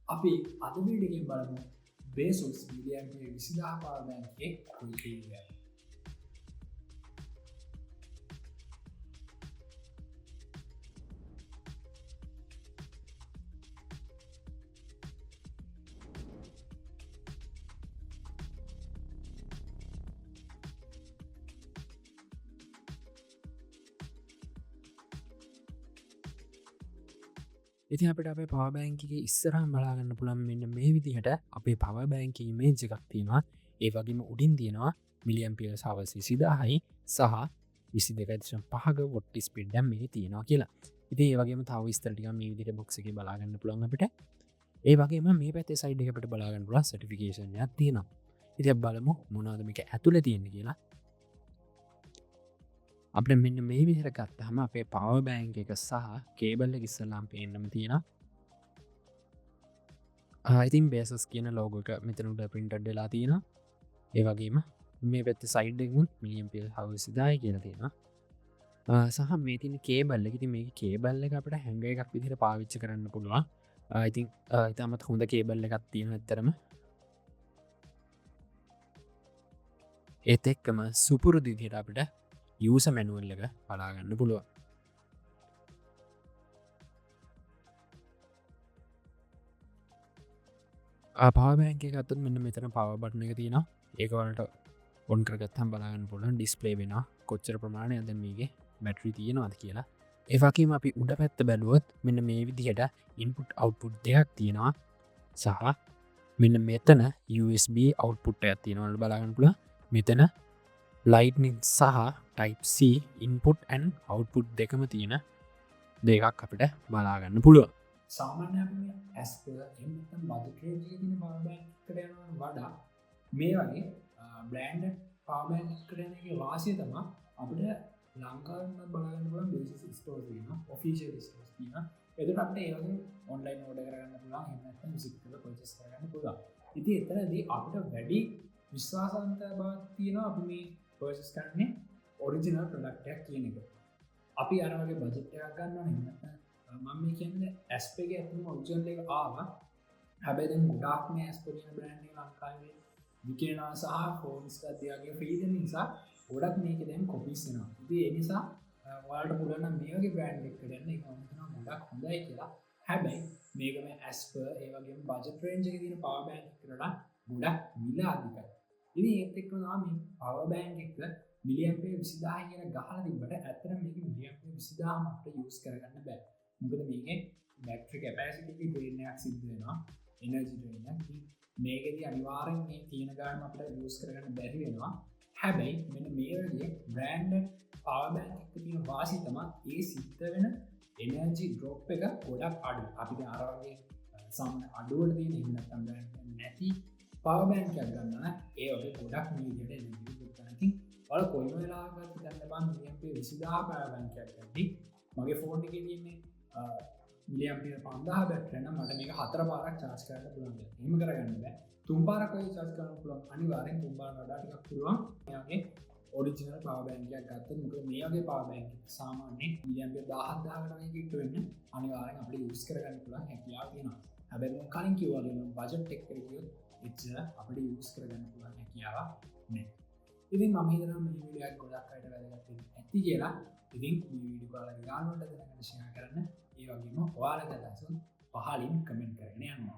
අපි අද වීඩියෝකින් බලමු බේසොස් මිලියම්පියර් 20000 පවර් බැංක් එකේ කුයිටි ගැන. ඉතින් අපිට අපේ පව බෑංකිගේ ඉස්සරහම් බලාගන්න පුළන් මෙන්න මේ විදිහට අපේ පව බෑංක මේජ් එකක් තියෙනවා. ඒ වගේම උඩින් තියෙනවා මිලියම්පියල් සවසි සිදාහයි සහ 22.5 වොට්ටිස් පිඩ්ඩම් මේ තියෙනවා කියලා. ඉතින් ඒ වගේම තව විස්තරටික මේ විදිහට බොක්ස් එකේ බලාගන්න පුළුවන් අපිට. ඒ වගේම මේ පැත්තේ සයිඩ් එක අපිට බලාගන්න පුළුවන් සර්ටිෆිකේෂන් එකක් තියෙනවා. ඉතින් අපි බලමු මොනවද මේක ඇතුලේ තියෙන්නේ කියලා. අප මෙන්න මේ විදිහට ගත්තහම අපේ පව බෑන්ක එක සහ කේබල්ල ඉස්සල්ලාම් පේන්නම තියෙන ඉතින් බේසස් කියන ලෝගක මෙතනුට පින්ටඩ් වෙලා තියෙන. ඒ වගේම මේ පැත්ත සයිඩ්ඩෙකුත් මිලියම්පිල් හවසිදාය කියලා තියෙන සහ මේ තින කේබල්ල ති මේ කේබල්ල එක අපට හැඟ එකක් විදිහට පාවිච්ච කරන්න පුළුවන්. ඉතින් ඉතාමත් හොඳ කේබල්ල එකක් තියෙන ඇත්තරම ඒත් එක්කම සුපුරු දිදිහට අපිට යස මැනුවල් එක පලාගන්න පුළුවන්. පාබෑන්ක ගත්තුත් මෙන්න මෙතන පව බටන එක තියෙන ඒකවලට ඔන් කරගත්තම් බලාගන්න පුලන් ඩිස්පලේ වෙන කොච්චර ප්‍රමාණය ඇදමගේ බැටරි තියෙනවාද කියලා. ඒවකීම අපි උඩ පැත්ත බැලුවොත් මෙන්න මේ විදිහට ඉන්පුට් අවුට්පුට් දෙයක් තියෙනවා සහ මෙන්න මෙතන USB අවුට්පුට් ඇත් තියෙනවල බලාගන්න පුළ මෙතන ලයිට්නින් සහ ටයිප්C ඉන්පුට් ඇන් අවුට්පුට් දෙකම තියෙන දෙකක් අපිට බලාගන්න පුළුව. සාමාන්‍ය ඇස්ප එමතම් බදටරේ තින පාබැන්කට යන වඩා මේ වගේ බ්ලන්ඩ් පාබැන් කරනගේ වාසය තමා අපට ලංකාරන්න බලගන්න පුලන් බේසි ස්ටෝ තින ඔෆිසිල් ස්ටෝස් තින එතුට අපට ඒවගේ ඔන්ලයින් ෝඩ කරන්න පුලා එම සිකල පචස් කරන්න පුළා. ඉති එතනදී අපට වැඩි විශ්වාසන්ත බව තියෙන අපි මේ පර්සස් කරන්නේ ඔරිජිනල් ප්‍රඩක්ටයක් කියන එක. අපි අරවගේ බජෙට්ටයක් ගන්න එමත මම කියන්න ඇස්පගේ ඇතුම ඔරිජන්ල එක ආවා. හැබැද ගොඩාක් මේ ඇස්පරින බ්‍රන්ඩ් ලංකාවේ විකේනා සහ ෆෝන්ස් අධ්‍යයාගේ ්‍රීද නිසා ගොඩක් මේක දැන් කොපිස්සෙනවා. ඉති එනිසා වාට පුලන මේගේ බ්‍රන්ඩ් එක් කරන්න එක අමතන ගොඩක් හොඳයි කියලා. හැබැයි මේකම ඇස්ප ඒවගේ බජ ට්‍රේන්ජක තින පාබෑන් කරලා ගොඩක් මිල අධිකයි. ඉනි ඒත් එක්කනා මේ පව බෑන්ක් එක මිලියම්පේ 20000 කියන ගහලා තිබ්බට ඇත්තට මේක මිලියම්පේ 20000 අපිට යූස් කරගන්න බෑ. මොකද මේකේ බැටරි කැපැසිටි එක ඩ්‍රේන් එකක් සිද්ධ වෙනවා. එනර්ජි ඩ්‍රේන් එකක්. මේකෙදි අනිවාර්යෙන් මේ තියෙන ගාන අපිට යූස් කරගන්න බැරි වෙනවා. හැබැයි මෙන්න මේ වගේ බ්‍රෑන්ඩඩ් පවර් බෑන්ක් එක තියෙන වාසිය තමයි ඒ සිද්ධ වෙන එනර්ජි ඩ්‍රොප් එක ගොඩක් අඩු. අපිට අර වගේ සම්ම අඩුවට තියෙන එහෙම නැත්නම් බ්‍රෑන්ඩ් නැති පව බෑන්ක් එකක් ගන්න ඒ වගේ ගොඩක් මේ විදිහට එනර්ජි ගන්නකින් වල කොයිම වෙලාවකත් ගන්න බෑ මිලියම්පියර් 20000 පව බෑන්ක් එකක් ගන්නදී මගේ ෆෝන් එකේ තියෙන්නේ මිලියම්පියර් 5000 බැටරි නම් මට මේක 4 පාරක් charge කරන්න පුළුවන්. එහෙම කරගන්න බෑ. 3 පාරක් වගේ charge කරන්න පුළුවන්. අනිවාර්යෙන් 3 පාර වඩා ටිකක් පුළුවන්. මෙයාගේ ඔරිජිනල් පව බෑන්ක් එකක් ගත්තොත් මොකද මේ වගේ පව බෑන්ක් එක සාමාන්‍යයෙන් මිලියම්පියර් 17000කට වගේ කිට්ට වෙන්නේ අනිවාර්යෙන් අපිට යූස් කරගන්න පුළුවන් හැකියාව තියෙනවා. හැබැයි මම කලින් කිව්වා වගේ බජට් එක කියොත් එච්චර අපිට යූස් කරගන්න පුළුවන් හැකියාවක් නැහැ. ඉතින් මම හිතනවා මේ වීඩියෝ එක ගොඩක් අයට වැදගත් වෙන්න ඇති කියලා. ඉතින් මේ වීඩියෝ කාලේ යාළුවන්ට දැනගන්න ෂෙයා කරන්න. ඒ වගේම ඔයාලගේ අදහස් පහලින් කමෙන්ට් කරන්න යන්න.